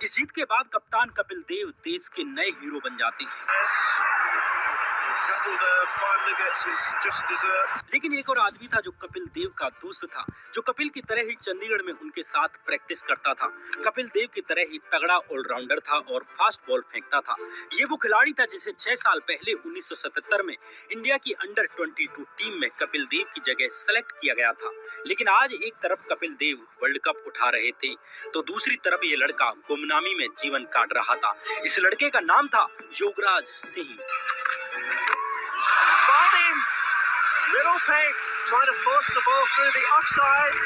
इस जीत के बाद कप्तान कपिल देव देश के नए हीरो बन जाते हैं। लेकिन एक और आदमी था जो कपिल देव का दोस्त था, जो कपिल की तरह ही चंडीगढ़ में उनके साथ प्रैक्टिस करता था। कपिल देव की तरह ही तगड़ा ऑलराउंडर था और फास्ट बॉल फेंकता था। ये वो खिलाड़ी था जिसे 6 साल पहले 1977 में इंडिया की अंडर 22 टीम में कपिल देव की जगह सेलेक्ट किया गया था। लेकिन आज एक तरफ कपिल देव वर्ल्ड कप उठा रहे थे, तो दूसरी तरफ ये लड़का गुमनामी में जीवन काट रहा था। इस लड़के का नाम था Yuvraj Singh. Middle peg, trying to force the ball through the offside.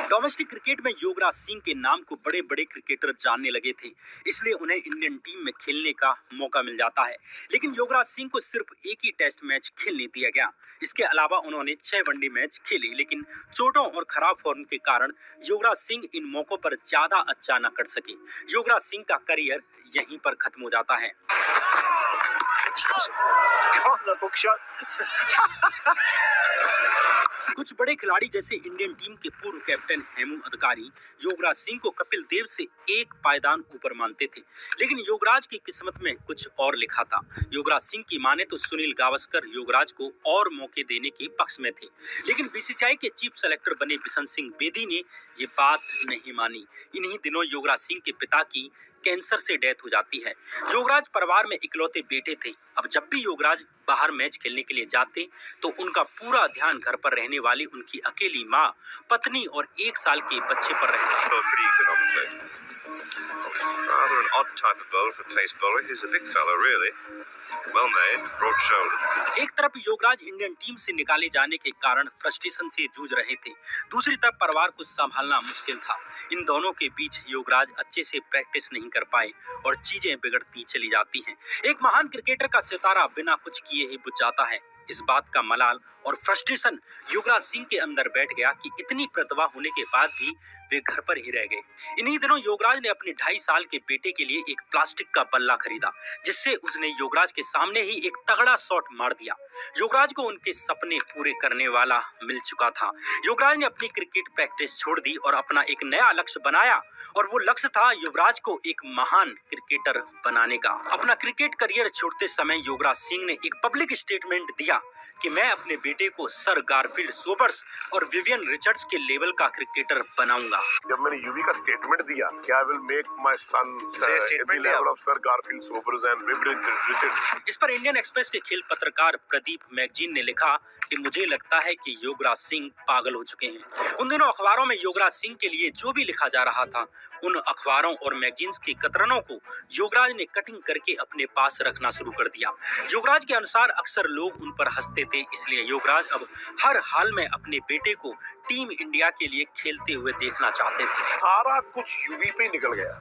Domestic cricket में युवराज सिंह के नाम को बड़े बड़े क्रिकेटर जानने लगे थे, इसलिए उन्हें इंडियन टीम में खेलने का मौका मिल जाता है। लेकिन युवराज सिंह को सिर्फ एक ही टेस्ट मैच खेलने दिया गया। इसके अलावा उन्होंने 6 वनडे मैच खेले, लेकिन चोटों और खराब फॉर्म के कारण युवराज सिंह इन मौकों पर ज्यादा अच्छा न कर सके। युवराज सिंह का करियर यहीं पर खत्म हो जाता है। कुछ बड़े खिलाड़ी जैसे इंडियन टीम के पूर्व कैप्टन हेमू अधिकारी युवराज सिंह को कपिल देव से एक पायदान ऊपर मानते थे, लेकिन युवराज की किस्मत में कुछ और लिखा था। युवराज सिंह की माने तो सुनील गावस्कर युवराज को और मौके देने के पक्ष में थे, लेकिन बीसीसीआई के चीफ सेलेक्टर बने बिशन सिंह बेदी ने ये बात नहीं मानी। इन्हीं दिनों युवराज सिंह के पिता की कैंसर से डेथ हो जाती है। युवराज परिवार में इकलौते बेटे थे। अब जब भी युवराज बाहर मैच खेलने के लिए जाते तो उनका पूरा ध्यान घर पर रहने वाली उनकी अकेली माँ, पत्नी और 1 साल के बच्चे पर रहता। Rather an odd type of bowler for pace bowler. He's a big fella, really. Well made, broad shouldered. एक तरफ युवराज इंडियन टीम से निकाले जाने के कारण फ्रस्ट्रेशन से जूझ रहे थे, दूसरी तरफ परिवार को संभालना मुश्किल था। इन दोनों के बीच युवराज अच्छे से प्रैक्टिस नहीं कर पाए और चीजें बिगड़ती चली जाती हैं। एक महान क्रिकेटर का सितारा बिना कुछ किए ही बुझ जाता है। इस बात का मलाल और फ्रस्ट्रेशन युवराज सिंह के अंदर बैठ गया कि इतनी प्रतिभा होने के बाद भी वे घर पर ही रह गए। इन्हीं दिनों युवराज ने अपने 2.5 साल के बेटे के लिए एक प्लास्टिक का बल्ला खरीदा, जिससे उसने युवराज के सामने ही एक तगड़ा शॉट मार दिया। युवराज को उनके सपने पूरे करने वाला मिल चुका था। युवराज ने अपनी क्रिकेट प्रैक्टिस छोड़ दी और अपना एक नया लक्ष्य बनाया, और वो लक्ष्य था युवराज को एक महान क्रिकेटर बनाने का। अपना क्रिकेट करियर छोड़ते समय युवराज सिंह ने एक पब्लिक स्टेटमेंट दिया कि मैं अपने बेटे को सर गारफील्ड सोबर्स और विवियन रिचर्ड्स के लेवल का क्रिकेटर बनाऊंगा। जब मैंने यूवी का स्टेटमेंट दिया कि I will make my son at the level of sir Garfield Sobers and Vivian Richards. इस पर इंडियन एक्सप्रेस के खेल पत्रकार प्रदीप मैगजीन ने लिखा कि मुझे लगता है कि युवराज सिंह पागल हो चुके हैं। उन दिनों अखबारों में युवराज सिंह के लिए जो भी लिखा जा रहा था, उन अखबारों और मैगजीन्स के कतरनों को युवराज ने कटिंग करके अपने पास रखना शुरू कर दिया। युवराज के अनुसार अक्सर लोग उन पर हंसते थे, इसलिए युवराज अब हर हाल में अपने बेटे को टीम इंडिया के लिए खेलते हुए देखना चाहते थे। सारा कुछ यूवी पे निकल गया।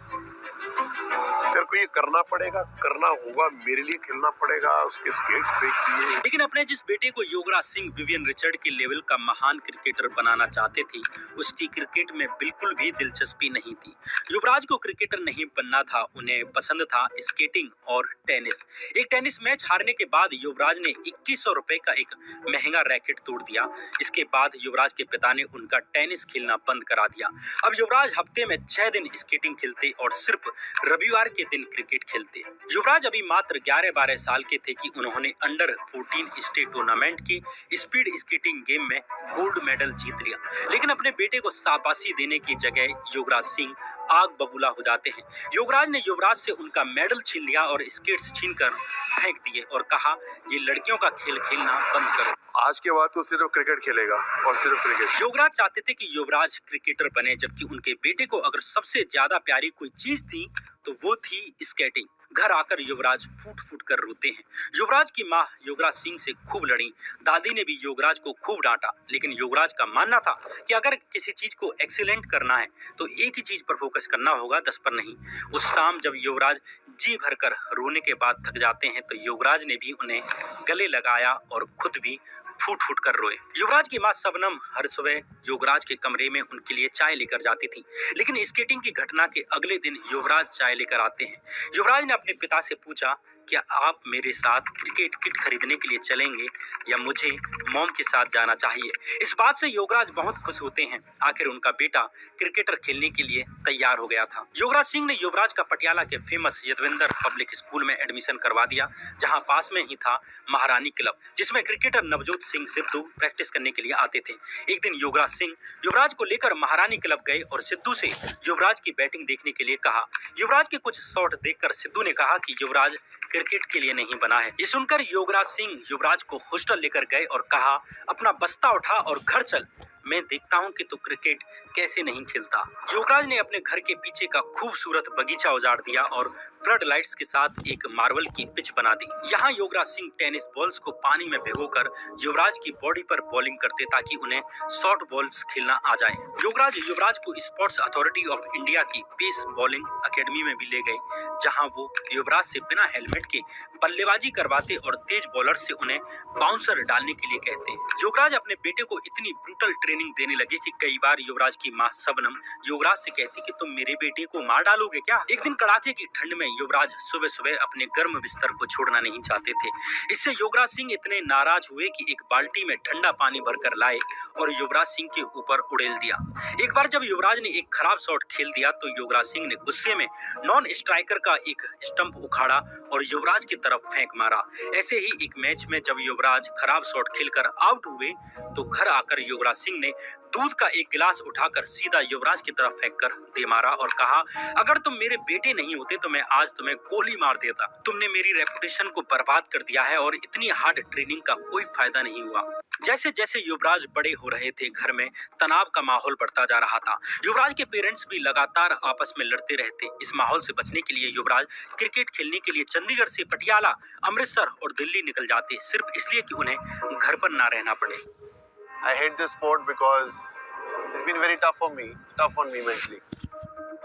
तेरे को ये करना पड़ेगा, करना होगा, मेरे लिए खेलना पड़ेगा, उसके स्केट्स देख लिए। लेकिन अपने जिस बेटे को युवराज सिंह विवियन रिचर्ड के लेवल का महान क्रिकेटर बनाना चाहते थे, उसकी क्रिकेट में बिल्कुल भी दिलचस्पी नहीं थी। युवराज को क्रिकेटर नहीं बनना था, उन्हें पसंद था स्केटिंग और टेनिस। एक टेनिस मैच हारने के बाद युवराज ने 2100 रुपए का एक महंगा रैकेट तोड़ दिया। इसके बाद युवराज के पिता ने उनका टेनिस खेलना बंद करा दिया। अब युवराज हफ्ते में 6 दिन स्केटिंग खेलते और सिर्फ रविवार के दिन क्रिकेट खेलते। युवराज अभी मात्र 11-12 साल के थे कि उन्होंने अंडर 14 स्टेट टूर्नामेंट की स्पीड स्केटिंग गेम में गोल्ड मेडल जीत लिया। लेकिन अपने बेटे को शाबाशी देने की जगह युवराज सिंह आग बबूला हो जाते हैं। युवराज ने युवराज से उनका मेडल छीन लिया और स्केट्स छीनकर फेंक दिए और कहा, ये लड़कियों का खेल खेलना बंद करो। आज के बाद तो सिर्फ क्रिकेट खेलेगा और सिर्फ क्रिकेट। युवराज चाहते थे कि युवराज क्रिकेटर बने, जबकि उनके बेटे को अगर सबसे ज्यादा प्यारी कोई चीज थी तो वो थी स्केटिंग। घर आकर युवराज फूट फूट कर रोते हैं। युवराज की माँ युवराज सिंह से खूब लड़ी। दादी ने भी युवराज को खूब डांटा, लेकिन युवराज का मानना था कि अगर किसी चीज को एक्सीलेंट करना है तो एक ही चीज पर फोकस करना होगा, 10 पर नहीं। उस शाम जब युवराज जी भरकर रोने के बाद थक जाते हैं तो युवराज ने भी उन्हें गले लगाया और खुद भी फूट फूट कर रोए। युवराज की मां शबनम हर सुबह युवराज के कमरे में उनके लिए चाय लेकर जाती थी, लेकिन स्केटिंग की घटना के अगले दिन युवराज चाय लेकर आते हैं। युवराज ने अपने पिता से पूछा क्या आप मेरे साथ क्रिकेट किट खरीदने के लिए चलेंगे या मुझे मॉम के साथ जाना चाहिए। इस बात से योगराज बहुत खुश होते हैं। आखिर उनका बेटा क्रिकेटर खेलने के लिए तैयार हो गया था। युवराज सिंह ने युवराज का पटियाला के फेमस यदविंदर पब्लिक स्कूल में एडमिशन करवा दिया, जहां पास में ही था महारानी क्लब, जिसमें क्रिकेटर नवजोत सिंह सिद्धू प्रैक्टिस करने के लिए आते थे। एक दिन युवराज सिंह युवराज को लेकर महारानी क्लब गए और सिद्धू से युवराज की बैटिंग देखने के लिए कहा। युवराज के कुछ शॉट देखकर सिद्धू ने कहा कि युवराज क्रिकेट के लिए नहीं बना है। ये सुनकर युवराज सिंह युवराज को हॉस्टल लेकर गए और कहा, अपना बस्ता उठा और घर चल, मैं देखता हूँ कि तू क्रिकेट कैसे नहीं खेलता। युवराज ने अपने घर के पीछे का खूबसूरत बगीचा उजाड़ दिया और फ्लड लाइट्स के साथ एक मार्बल की पिच बना दी। यहाँ युवराज सिंह टेनिस बॉल्स को पानी में भिगोकर युवराज की बॉडी पर बॉलिंग करते ताकि उन्हें शॉर्ट बॉल्स खेलना आ जाए। युवराज को स्पोर्ट्स अथॉरिटी ऑफ इंडिया की पेस बॉलिंग अकेडमी में भी ले गए, जहाँ वो युवराज से बिना हेलमेट के बल्लेबाजी करवाते और तेज बॉलर से उन्हें बाउंसर डालने के लिए कहते। युवराज अपने बेटे को इतनी ब्रूटल ट्रेनिंग देने लगे कि कई बार युवराज की मां शबनम युवराज से कहती कि तुम मेरे बेटे को मार डालोगे क्या। एक दिन कड़ाके की ठंड में युवराज सुबह सुबह अपने गर्म बिस्तर को छोड़ना नहीं चाहते थे। इससे युवराज सिंह इतने नाराज हुए कि एक बाल्टी में ठंडा पानी भरकर लाए और युवराज सिंह के ऊपर उड़ेल दिया। एक बार जब युवराज ने एक खराब शॉट खेल दिया तो युवराज सिंह ने गुस्से में नॉन स्ट्राइकर का एक स्टंप उखाड़ा और युवराज की तरफ फेंक मारा। ऐसे ही एक मैच में जब युवराज खराब शॉट खेलकर आउट हुए तो घर आकर युवराज सिंह ने दूध का एक गिलास उठाकर सीधा युवराज की तरफ फेंक कर दे मारा और कहा, अगर तुम मेरे बेटे नहीं होते तो मैं आज तुम्हें गोली मार देता। तुमने मेरी रेपुटेशन को बर्बाद कर दिया है और इतनी हार्ड ट्रेनिंग का कोई फायदा नहीं हुआ। जैसे जैसे युवराज बड़े हो रहे थे, घर में तनाव का माहौल बढ़ता जा रहा था। युवराज के पेरेंट्स भी लगातार आपस में लड़ते रहते। इस माहौल से बचने के लिए युवराज क्रिकेट खेलने के लिए चंडीगढ़ से पटियाला, अमृतसर और दिल्ली निकल जाते, सिर्फ इसलिए कि उन्हें घर पर ना रहना पड़े। I hate this sport because it's been very tough on me mentally.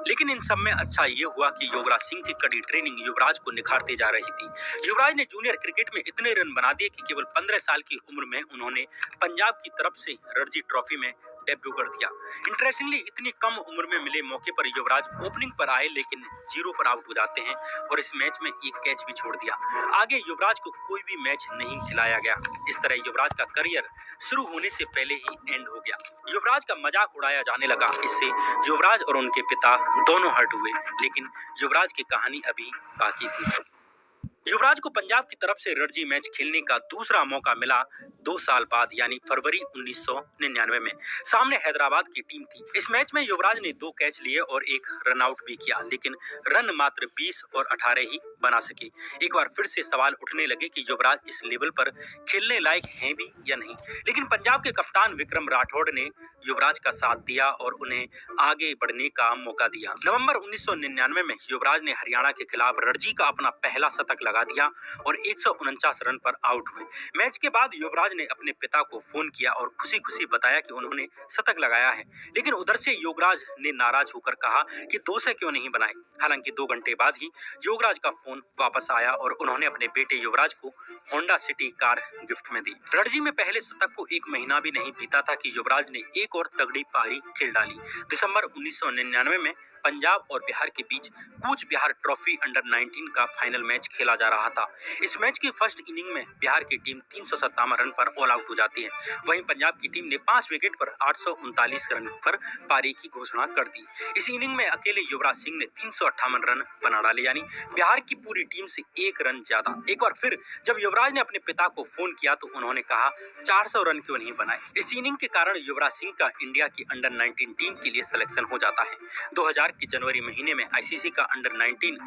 लेकिन इन सब में अच्छा ये हुआ कि युवराज सिंह की कड़ी ट्रेनिंग युवराज को निखारते जा रही थी। युवराज ने जूनियर क्रिकेट में इतने रन बना दिए कि केवल 15 साल की उम्र में उन्होंने पंजाब की तरफ से रणजी ट्रॉफी में डेब्यू कर दिया। इंटरेस्टिंगली इतनी कम उम्र में मिले मौके पर युवराज ओपनिंग पर आए लेकिन 0 पर आउट हो जाते हैं और इस मैच में एक कैच भी छोड़ दिया। आगे युवराज को कोई भी मैच नहीं खिलाया गया। इस तरह युवराज का करियर शुरू होने से पहले ही एंड हो गया। युवराज का मजाक उड़ाया जाने लगा। इससे युवराज और उनके पिता दोनों हर्ट हुए, लेकिन युवराज की कहानी अभी बाकी थी। युवराज को पंजाब की तरफ से रणजी मैच खेलने का दूसरा मौका मिला 2 साल बाद, यानी फरवरी 1999 में। सामने हैदराबाद की टीम थी। इस मैच में युवराज ने 2 कैच लिए और 1 रन आउट भी किया, लेकिन रन मात्र 20 और 18 ही बना सके। एक बार फिर से सवाल उठने लगे कि युवराज इस लेवल पर खेलने लायक हैं भी या नहीं, लेकिन पंजाब के कप्तान विक्रम राठौड़ ने युवराज का साथ दिया और उन्हें आगे बढ़ने का मौका दिया। नवंबर 1999 में युवराज ने हरियाणा के खिलाफ रणजी का अपना पहला शतक लगा दिया और 149 रन पर आउट हुए। मैच के बाद युवराज ने अपने पिता को फोन किया और खुशी खुशी बताया कि उन्होंने शतक लगाया है, लेकिन उधर से युवराज ने नाराज होकर कहा कि 200 क्यों नहीं बनाए। हालांकि 2 घंटे बाद ही युवराज का फोन वापस आया और उन्होंने अपने बेटे युवराज को होंडा सिटी कार गिफ्ट में दी। रणजी में पहले शतक को 1 महीना भी नहीं बीता था कि युवराज ने एक और तगड़ी पारी खेल डाली। दिसंबर 1999 में पंजाब और बिहार के बीच कूच बिहार ट्रॉफी अंडर 19 का फाइनल मैच खेला जा रहा था। इस मैच की फर्स्ट इनिंग में बिहार की टीम 357 रन पर ऑल आउट हो जाती है। वहीं पंजाब की टीम ने 5 विकेट पर 839 रन पर पारी की घोषणा कर दी। इस इनिंग में अकेले युवराज सिंह ने 358 रन बना डाले, यानी बिहार की पूरी टीम से 1 रन ज्यादा। एक बार फिर जब युवराज ने अपने पिता को फोन किया तो उन्होंने कहा 400 रन क्यों नहीं बनाए। इस इनिंग के कारण युवराज सिंह का इंडिया की अंडर 19 टीम के लिए सिलेक्शन हो जाता है। 2000 की जनवरी महीने में आईसीसी का अंडर 19